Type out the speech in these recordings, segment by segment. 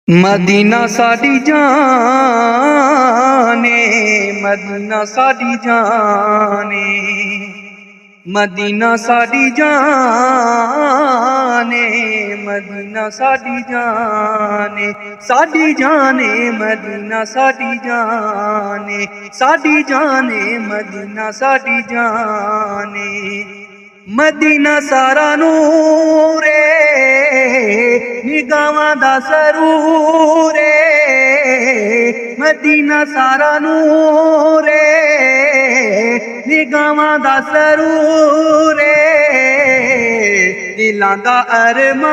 مدینہ ساڈی جان مدینہ ساڈی جان مدینہ ساڈی جان مدینہ ساڈی جان ساڈی جان مدینہ ساڈی جان ساڈی جان مدینہ ساڈی جان مدینہ سارا نور نگاواں دا سرور مدینہ سارا نور نگاواں دا سرور دلاں دا ارمان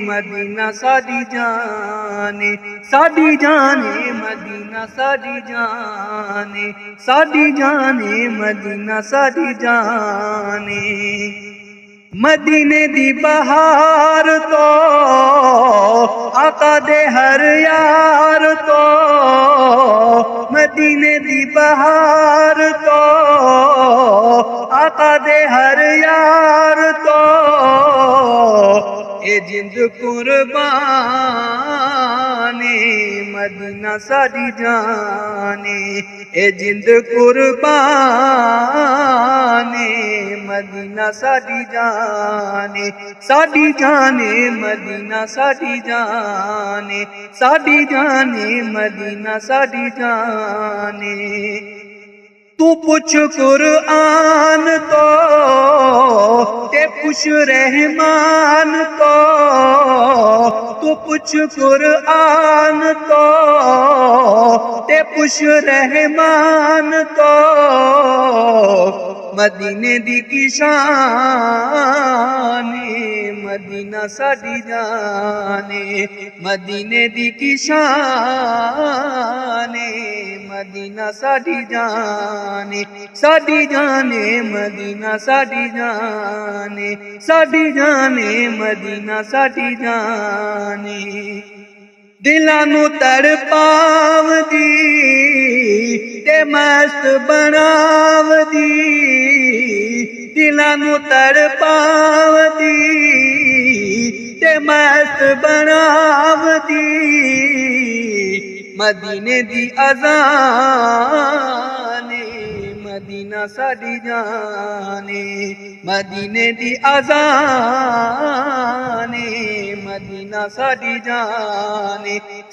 مدینہ ساڈی جان ساڈی جان مدینہ ساڈی جان ساڈی جان مدینہ ساڈی جان مدینے دی بہار تو آقا دے ہر یار تو مدینے دی بہار تو آقا دے ہر یار تو اے جند قربان مدینہ ساڈی جان اے جند قربان مدینہ ساڈی جان ساڈی جان مدینہ ساڈی جان ساڈی جان مدینہ ساڈی جان تو پوچھ قرآن تو تے پوچھ رحمان تو پوچھ قرآن تو تے پوچھ رحمان تو مدینے دی کی شان مدینہ ساڈی جان مدینے دی کی شان مدینہ ساڈی جان ساڈی جان مدینہ ساڈی جان ساڈی جان مدینہ ساڈی جان دلاں نوں تڑپاوندی تے مست بناوندی دلاں نوں تڑپاوندی تے مست بناوندی مدینے دی اذان مدینہ ساڈی جان مدینے دی اذان مدینہ ساڈی جان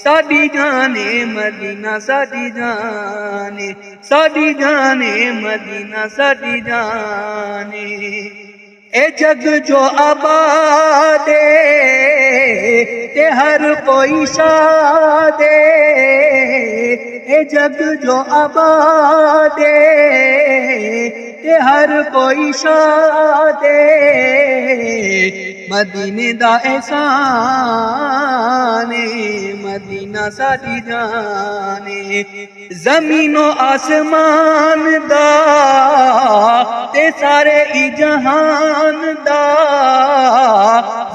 ساڈی جان مدینہ ساڈی جان ساڈی جان مدینہ ساڈی جان اے جگ جو آباد تے ہر کوئی شاد اے جگ جو آباد تے ہر کوئی شاد مدینے دا احسان مدینہ ساڈی جان زمین و آسمان دا تے سارے ای جہان دا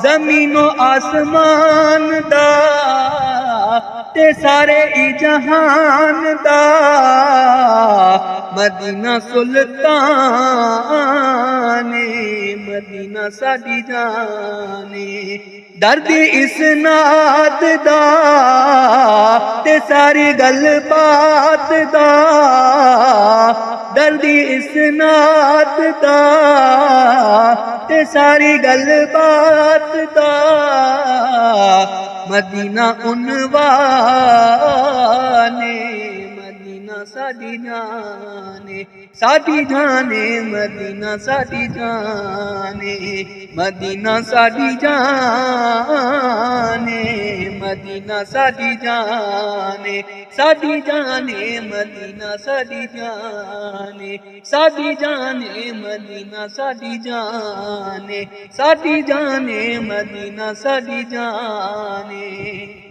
زمین و آسمان دا تے سارے ای جہان دا مدینہ سلطان مدینہ ساڈی جان درد اسناد دا تے ساری گل بات دا درد اسناد دا تے ساری گل بات دا مدینہ عنوان مدینہ ساڈی جان ساڈی جان مدینہ ساڈی جان مدینہ ساڈی جان مدینہ ساڈی جان ساڈی جان مدینہ ساڈی جان ساڈی جان مدینہ ساڈی جان ساڈی جان مدینہ ساڈی جان